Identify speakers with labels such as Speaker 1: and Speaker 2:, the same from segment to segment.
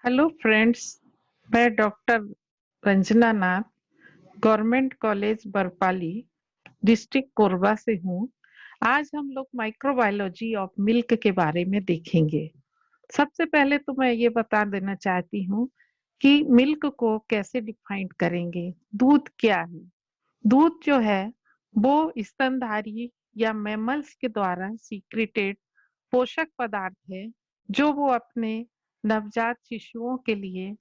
Speaker 1: Hello friends. मैं doctor Ranjana Nath, government college Barpali, district Korba से हूँ। आज हम लोग माइक्रोबायोलॉजी ऑफ मिल्क के बारे में देखेंगे। सबसे पहले तो मैं ये बता देना चाहती हूँ कि मिल्क को कैसे डिफाइन करेंगे। दूध क्या है? दूध जो है वो स्तनधारी या मैमल्स के द्वारा सीक्रेटेड पोषक पदार्थ है जो वो अपने नवजात शिशुओं के लिए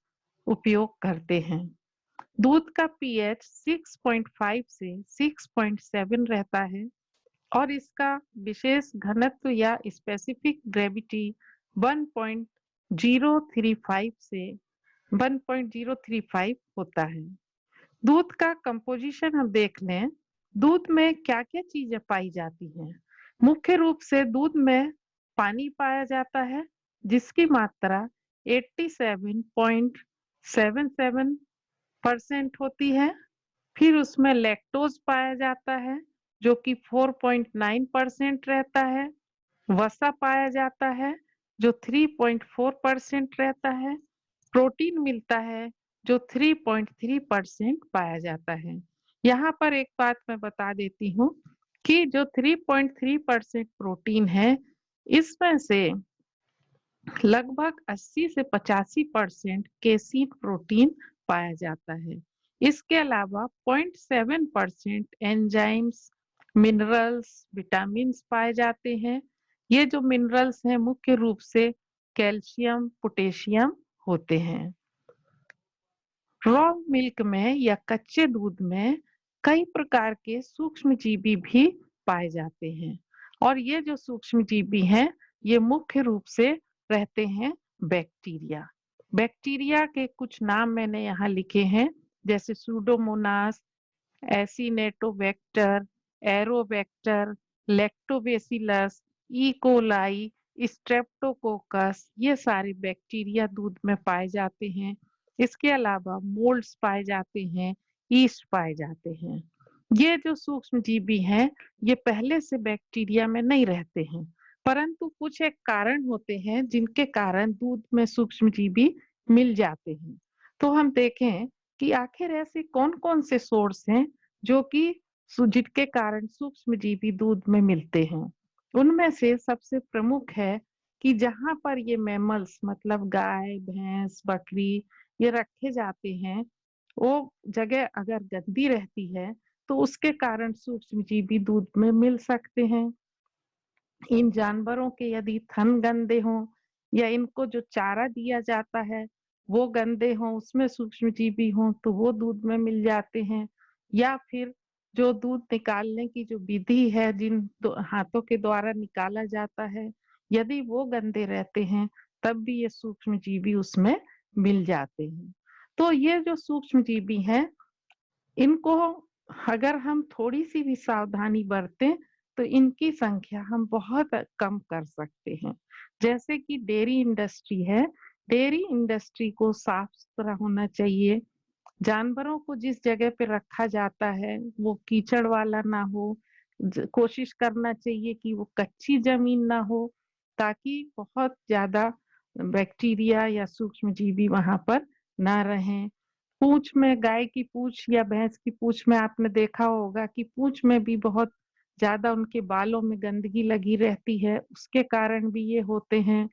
Speaker 1: उपयोग करते हैं। दूध का पीएच 6.5 से 6.7 रहता है और इसका विशेष घनत्व या स्पेसिफिक ग्रेविटी 1.035 से 1.035 होता है। दूध का कंपोजिशन हम देख लें। दूध में क्या क्या चीजें पाई जाती हैं? मुख्य रूप से दूध में पानी पाया जाता है जिसकी मात्रा 87.77% होती है। फिर उसमें लैक्टोज पाया जाता है जो कि 4.9% रहता है। वसा पाया जाता है जो 3.4% रहता है। प्रोटीन मिलता है जो 3.3% पाया जाता है। यहाँ पर एक बात मैं बता देती हूँ कि जो 3.3% प्रोटीन है, इसमें से लगभग 80 से 85% केसीन प्रोटीन पाया जाता है। इसके अलावा 0.7% एंजाइम्स, मिनरल्स, विटामिन पाए जाते हैं। ये जो मिनरल्स हैं मुख्य रूप से कैल्शियम, पोटेशियम होते हैं। रॉ मिल्क में या कच्चे दूध में कई प्रकार के सूक्ष्म जीवी भी पाए जाते हैं और ये जो सूक्ष्म जीवी हैं ये मुख्य रूप से रहते हैं बैक्टीरिया। बैक्टीरिया के कुछ नाम मैंने यहाँ लिखे हैं, जैसे pseudomonas, acinetobacter, aerobacter, lactobacillus, E coli, streptococcus, ये सारे बैक्टीरिया दूध में पाए जाते हैं। इसके अलावा मोल्ड्स पाए जाते हैं, ईस्ट पाए जाते हैं। ये जो सूक्ष्म जीवी हैं ये पहले से बैक्टीरिया में नहीं रहते हैं, परंतु कुछ एक कारण होते हैं जिनके कारण दूध में सूक्ष्म जीवी मिल जाते हैं। तो हम देखें कि आखिर ऐसे कौन कौन से सोर्स हैं जो कि जिनके कारण सूक्ष्म जीवी दूध में मिलते हैं। उनमें से सबसे प्रमुख है कि जहां पर ये मैमल्स मतलब गाय, भैंस, बकरी ये रखे जाते हैं, वो जगह अगर गंदी रहती है तो उसके कारण सूक्ष्म जीवी दूध में मिल सकते हैं। इन जानवरों के यदि थन गंदे हों या इनको जो चारा दिया जाता है वो गंदे हों, उसमें सूक्ष्म जीवी हों तो वो दूध में मिल जाते हैं। या फिर जो दूध निकालने की जो विधि है, जिन हाथों के द्वारा निकाला जाता है, यदि वो गंदे रहते हैं तब भी ये सूक्ष्म जीवी उसमें मिल जाते हैं। तो ये जो सूक्ष्म जीवी हैं इनको अगर हम थोड़ी सी भी सावधानी बरतें तो इनकी संख्या हम बहुत कम कर सकते हैं। जैसे कि डेयरी इंडस्ट्री है, डेयरी इंडस्ट्री को साफ सुथरा होना चाहिए। जानवरों को जिस जगह पे रखा जाता है वो कीचड़ वाला ना हो। कोशिश करना चाहिए कि वो कच्ची जमीन ना हो ताकि बहुत ज्यादा बैक्टीरिया या सूक्ष्म जीवी वहां पर ना रहें। पूंछ में, गाय की पूंछ या भैंस की पूंछ में आपने देखा होगा कि पूंछ में भी बहुत ज्यादा उनके बालों में गंदगी लगी रहती है, उसके कारण भी ये होते हैं।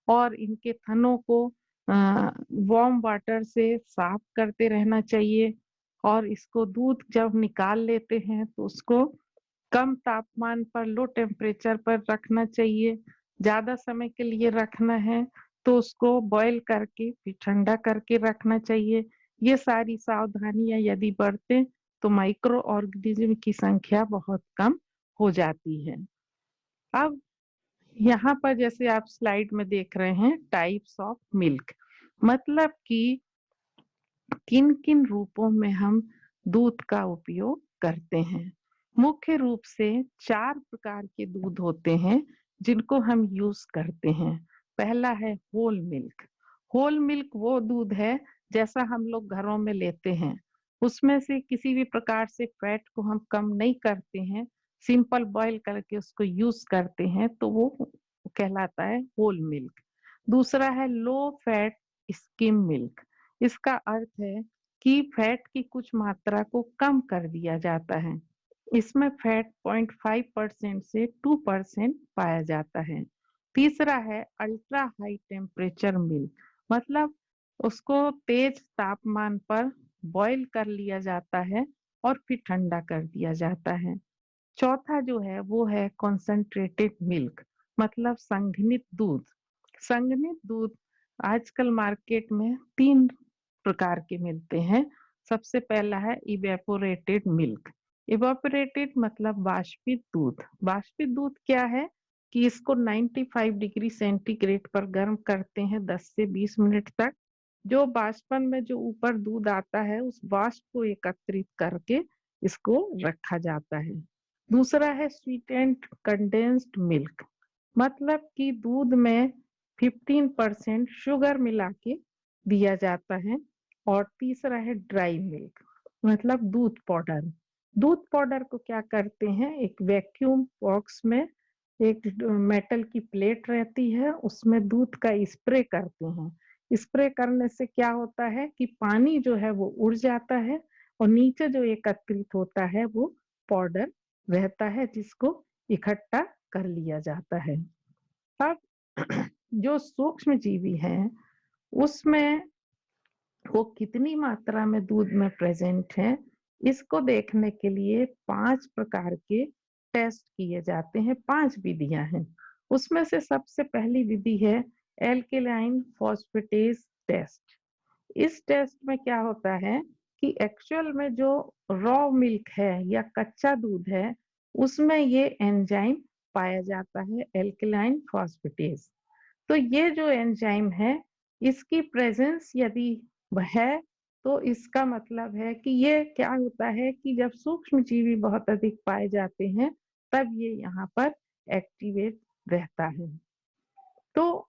Speaker 1: और इनके थनों को वार्म वाटर से साफ करते रहना चाहिए। और इसको दूध जब निकाल लेते हैं तो उसको कम तापमान पर, लो टेम्परेचर पर रखना चाहिए। ज्यादा समय के लिए रखना है तो उसको बॉईल करके फिर ठंडा करके रखना चाहिए। ये सारी सावधानियां यदि बरतें तो माइक्रो ऑर्गेनिज्म की संख्या बहुत कम हो जाती है। अब यहाँ पर जैसे आप स्लाइड में देख रहे हैं टाइप्स ऑफ मिल्क, मतलब कि किन किन रूपों में हम दूध का उपयोग करते हैं। मुख्य रूप से 4 प्रकार के दूध होते हैं जिनको हम यूज करते हैं। पहला है होल मिल्क। होल मिल्क वो दूध है जैसा हम लोग घरों में लेते हैं, उसमें से किसी भी प्रकार से फैट को हम कम नहीं करते हैं, सिंपल बॉईल करके उसको यूज करते हैं तो वो कहलाता है होल मिल्क। दूसरा है लो फैट स्किम मिल्क। इसका अर्थ है कि फैट की कुछ मात्रा को कम कर दिया जाता है। इसमें फैट 0.5% से 2% पाया जाता है। तीसरा है अल्ट्रा हाई टेम्परेचर मिल्क, मतलब उसको तेज तापमान पर बॉईल कर लिया जाता है और फिर ठंडा कर दिया जाता है। चौथा जो है वो है कॉन्सेंट्रेटेड मिल्क, मतलब संघनित दूध। संघनित दूध आजकल मार्केट में 3 प्रकार के मिलते हैं। सबसे पहला है इवेपोरेटेड मिल्क। इवेपोरेटेड मतलब वाष्पित दूध। वाष्पित दूध क्या है कि इसको 95 डिग्री सेंटीग्रेड पर गर्म करते हैं 10 से 20 मिनट तक। जो वाष्पन में जो ऊपर दूध आता है उस वाष्प को एकत्रित करके इसको रखा जाता है। दूसरा है स्वीटेंड कंडेंस्ड मिल्क, मतलब कि दूध में 15% शुगर मिला के दिया जाता है। और तीसरा है ड्राई मिल्क, मतलब दूध पाउडर। दूध पाउडर को क्या करते हैं, एक वैक्यूम बॉक्स में एक मेटल की प्लेट रहती है, उसमें दूध का स्प्रे करते हैं। स्प्रे करने से क्या होता है कि पानी जो है वो उड़ जाता है और नीचे जो एकत्रित होता है वो पाउडर रहता है, जिसको इकट्ठा कर लिया जाता है। अब जो सूक्ष्म जीवी हैं उसमें वो कितनी मात्रा में दूध में प्रेजेंट है, इसको देखने के लिए 5 प्रकार के टेस्ट किए जाते हैं। 5 विधियां हैं। उसमें से सबसे पहली विधि है एल्केलाइन फॉस्फेटेज टेस्ट। इस टेस्ट में क्या होता है कि एक्चुअल में जो रॉ मिल्क है या कच्चा दूध है उसमें ये एंजाइम पाया जाता है, एल्केलाइन फॉस्फेटेज। तो ये जो एंजाइम है इसकी प्रेजेंस यदि है तो इसका मतलब है कि ये क्या होता है कि जब सूक्ष्म जीवी बहुत अधिक पाए जाते हैं तब ये यहाँ पर एक्टिवेट रहता है। तो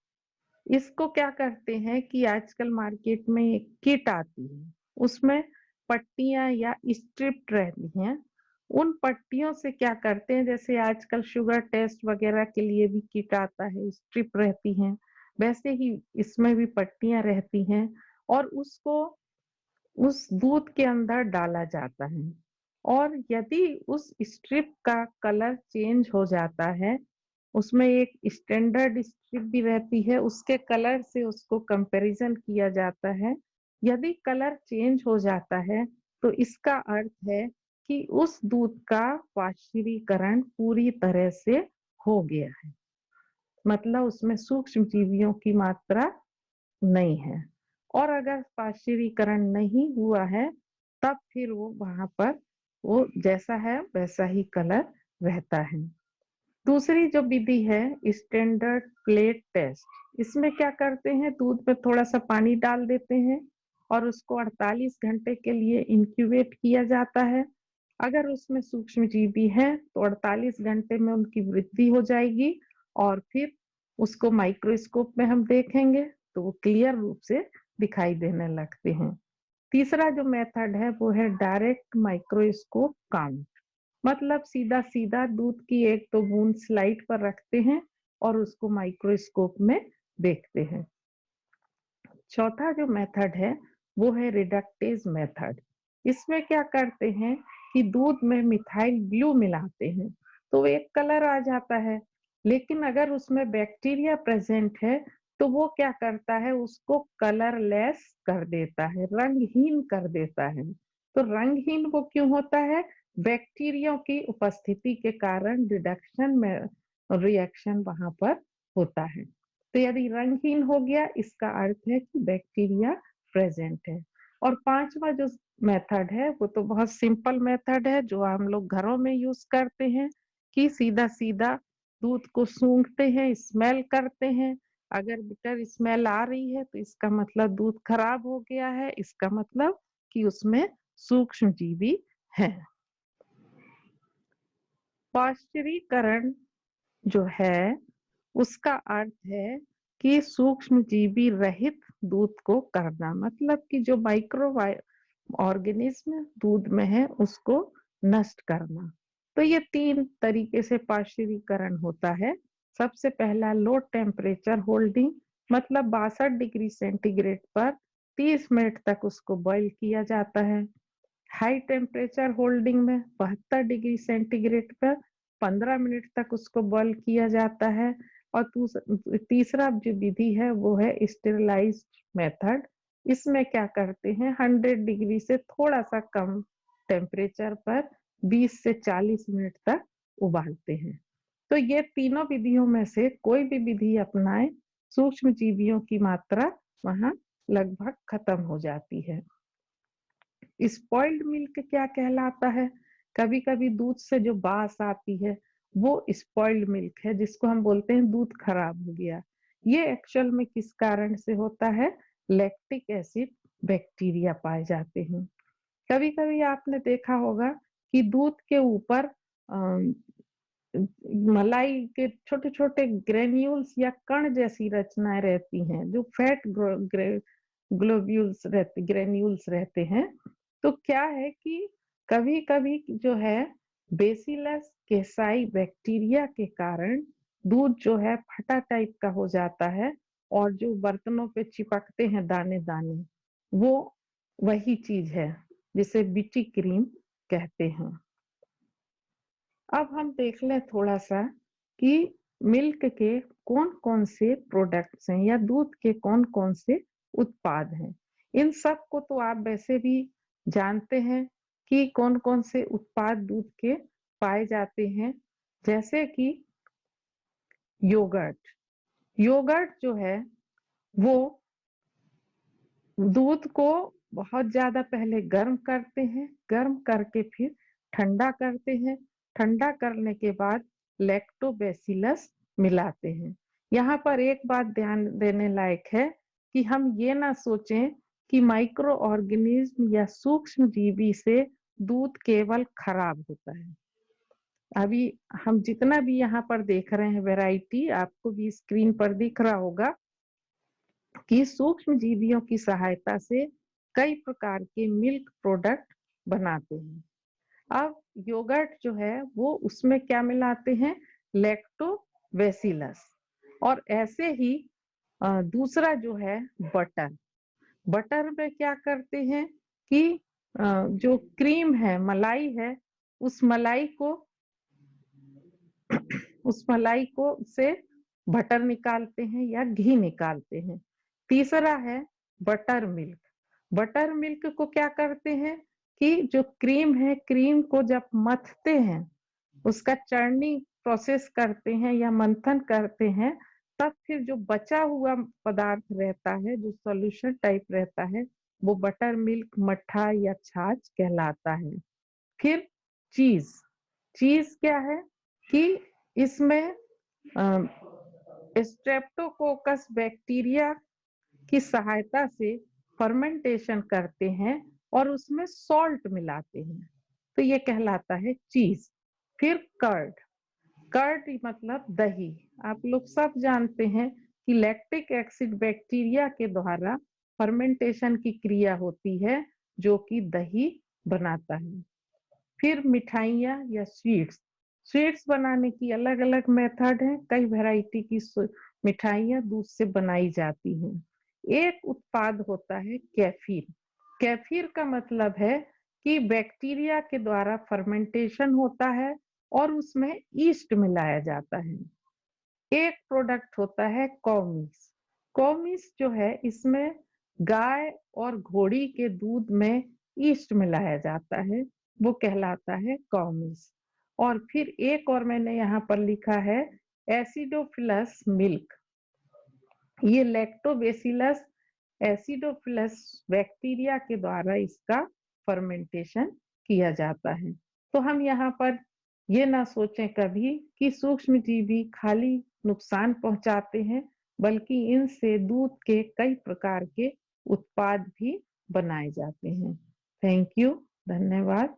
Speaker 1: इसको क्या करते हैं कि आजकल मार्केट में एक किट आती है, उसमें पट्टियां या स्ट्रिप रहती हैं। उन पट्टियों से क्या करते हैं, जैसे आजकल शुगर टेस्ट वगैरह के लिए भी किट आता है, स्ट्रिप रहती हैं, वैसे ही इसमें भी पट्टियां रहती हैं और उसको उस दूध के अंदर डाला जाता है। और यदि उस स्ट्रिप का कलर चेंज हो जाता है, उसमें एक स्टैंडर्ड स्ट्रिप भी रहती है, उसके कलर से उसको कंपैरिजन किया जाता है। यदि कलर चेंज हो जाता है तो इसका अर्थ है कि उस दूध का पाश्चुरीकरण पूरी तरह से हो गया है, मतलब उसमें सूक्ष्म जीवियों की मात्रा नहीं है। और अगर पाश्चुरीकरण नहीं हुआ है तब फिर वो वहां पर वो जैसा है वैसा ही कलर रहता है। दूसरी जो विधि है स्टैंडर्ड प्लेट टेस्ट। इसमें क्या करते हैं, दूध में थोड़ा सा पानी डाल देते हैं और उसको 48 घंटे के लिए इंक्यूबेट किया जाता है। अगर उसमें सूक्ष्म जीवी है तो 48 घंटे में उनकी वृद्धि हो जाएगी और फिर उसको माइक्रोस्कोप में हम देखेंगे तो वो क्लियर रूप से दिखाई देने लगते हैं। तीसरा जो मेथड है वो है डायरेक्ट माइक्रोस्कोप काउंट, मतलब सीधा सीधा दूध की एक दो बूंद स्लाइड पर रखते हैं और उसको माइक्रोस्कोप में देखते हैं। चौथा जो मेथड है वो है रिडक्टेज मेथड। इसमें क्या करते हैं कि दूध में मिथाइल ब्लू मिलाते हैं तो एक कलर आ जाता है, लेकिन अगर उसमें बैक्टीरिया प्रेजेंट है तो वो क्या करता है, उसको कलरलेस कर देता है, रंगहीन कर देता है। तो रंगहीन वो क्यों होता है, बैक्टीरिया की उपस्थिति के कारण रिडक्शन में रिएक्शन वहां पर होता है। तो यदि रंगहीन हो गया इसका अर्थ है कि बैक्टीरिया प्रेजेंट है। और पांचवा जो मेथड है वो तो बहुत सिंपल मेथड है जो हम लोग घरों में यूज करते हैं कि सीधा सीधा दूध को सूंघते हैं, स्मेल करते हैं। अगर बिटर स्मेल आ रही है तो इसका मतलब दूध खराब हो गया है, इसका मतलब कि उसमें सूक्ष्म जीवी है। पाश्चुरीकरण जो है उसका अर्थ है कि सूक्ष्म जीवी रहित दूध को करना, मतलब कि जो माइक्रो ऑर्गेनिज्म दूध में है उसको नष्ट करना। तो ये 3 तरीके से पाश्चुरीकरण होता है। सबसे पहला लो टेम्परेचर होल्डिंग, मतलब 62 डिग्री सेंटीग्रेड पर 30 मिनट तक उसको बॉईल किया जाता है। हाई टेम्परेचर होल्डिंग में 72 डिग्री सेंटीग्रेड पर 15 मिनट तक उसको बॉईल किया जाता है। और तीसरा जो विधि है वो है स्टेरिलाइज्ड मेथड। इसमें क्या करते हैं, 100 डिग्री से थोड़ा सा कम टेम्परेचर पर 20 से 40 मिनट तक उबालते हैं। तो ये तीनों विधियों में से कोई भी विधि अपनाएं, सूक्ष्म जीवियों की मात्रा वहां लगभग खत्म हो जाती है। स्पॉइल्ड मिल्क क्या कहलाता है? कभी कभी दूध से जो बास आती है वो स्पॉइल्ड मिल्क है, जिसको हम बोलते हैं दूध खराब हो गया। ये एक्चुअल में किस कारण से होता है? लैक्टिक एसिड बैक्टीरिया पाए जाते हैं। कभी कभी आपने देखा होगा कि दूध के ऊपर मलाई के छोटे छोटे ग्रेन्यूल्स या कण जैसी रचनाएं रहती हैं, जो फैट ग्लोब्यूल्स रहते ग्रेन्यूल्स रहते हैं। तो क्या है कि कभी कभी जो है बेसिलस केसाई बैक्टीरिया के कारण दूध जो है फटा टाइप का हो जाता है, और जो बर्तनों पे चिपकते हैं दाने दाने, वो वही चीज है जिसे बिटी क्रीम कहते हैं। अब हम देख लें थोड़ा सा कि मिल्क के कौन कौन से प्रोडक्ट्स हैं या दूध के कौन कौन से उत्पाद हैं। इन सब को तो आप वैसे भी जानते हैं कि कौन कौन से उत्पाद दूध के पाए जाते हैं, जैसे कि योगर्ट। योगर्ट जो है वो दूध को बहुत ज्यादा पहले गर्म करते हैं, गर्म करके फिर ठंडा करते हैं, ठंडा करने के बाद लैक्टोबैसिलस मिलाते हैं। यहाँ पर एक बात ध्यान देने लायक है कि हम ये ना सोचें कि माइक्रो ऑर्गेनिज्म या सूक्ष्म जीवी से दूध केवल खराब होता है। अभी हम जितना भी यहाँ पर देख रहे हैं वैरायटी, आपको भी स्क्रीन पर दिख रहा होगा कि सूक्ष्म जीवियों की सहायता से कई प्रकार के मिल्क प्रोडक्ट बनाते हैं। अब योगर्ट जो है वो उसमें क्या मिलाते हैं? लैक्टोबैसिलस। और ऐसे ही दूसरा जो है बटर। बटर में क्या करते हैं कि जो क्रीम है, मलाई है, उस मलाई को उस मलाई को से बटर निकालते हैं या घी निकालते हैं। तीसरा है बटर मिल्क। बटर मिल्क को क्या करते हैं कि जो क्रीम है, क्रीम को जब मथते हैं, उसका चर्निंग प्रोसेस करते हैं या मंथन करते हैं, तब फिर जो बचा हुआ पदार्थ रहता है, जो सॉल्यूशन टाइप रहता है, वो बटर मिल्क, मट्ठा या छाछ कहलाता है। फिर चीज। चीज क्या है कि इसमें स्ट्रेप्टोकोकस बैक्टीरिया की सहायता से फर्मेंटेशन करते हैं और उसमें सॉल्ट मिलाते हैं, तो ये कहलाता है चीज। फिर कर्ड। कर्ड मतलब दही। आप लोग सब जानते हैं कि लैक्टिक एसिड बैक्टीरिया के द्वारा फर्मेंटेशन की क्रिया होती है, जो कि दही बनाता है। फिर मिठाइयाँ या स्वीट्स। स्वीट्स बनाने की अलग अलग मेथड है, कई वैरायटी की मिठाइयाँ दूध से बनाई जाती हैं। एक उत्पाद होता है कैफीर। कैफीर का मतलब है कि बैक्टीरिया के द्वारा फर्मेंटेशन होता है और उसमें ईस्ट मिलाया जाता है। एक प्रोडक्ट होता है कॉमिस। कॉमिस जो है, इसमें गाय और घोड़ी के दूध में ईस्ट मिलाया जाता है, वो कहलाता है कॉमिस। और फिर एक और मैंने यहाँ पर लिखा है एसिडोफिलस मिल्क। ये लैक्टोबैसिलस एसिडोफिलस बैक्टीरिया के द्वारा इसका फर्मेंटेशन किया जाता है। तो हम यहाँ पर ये ना सोचें कभी कि सूक्ष्म जीवी खाली नुकसान पहुंचाते हैं, बल्कि इनसे दूध के कई प्रकार के उत्पाद भी बनाए जाते हैं। थैंक यू, धन्यवाद।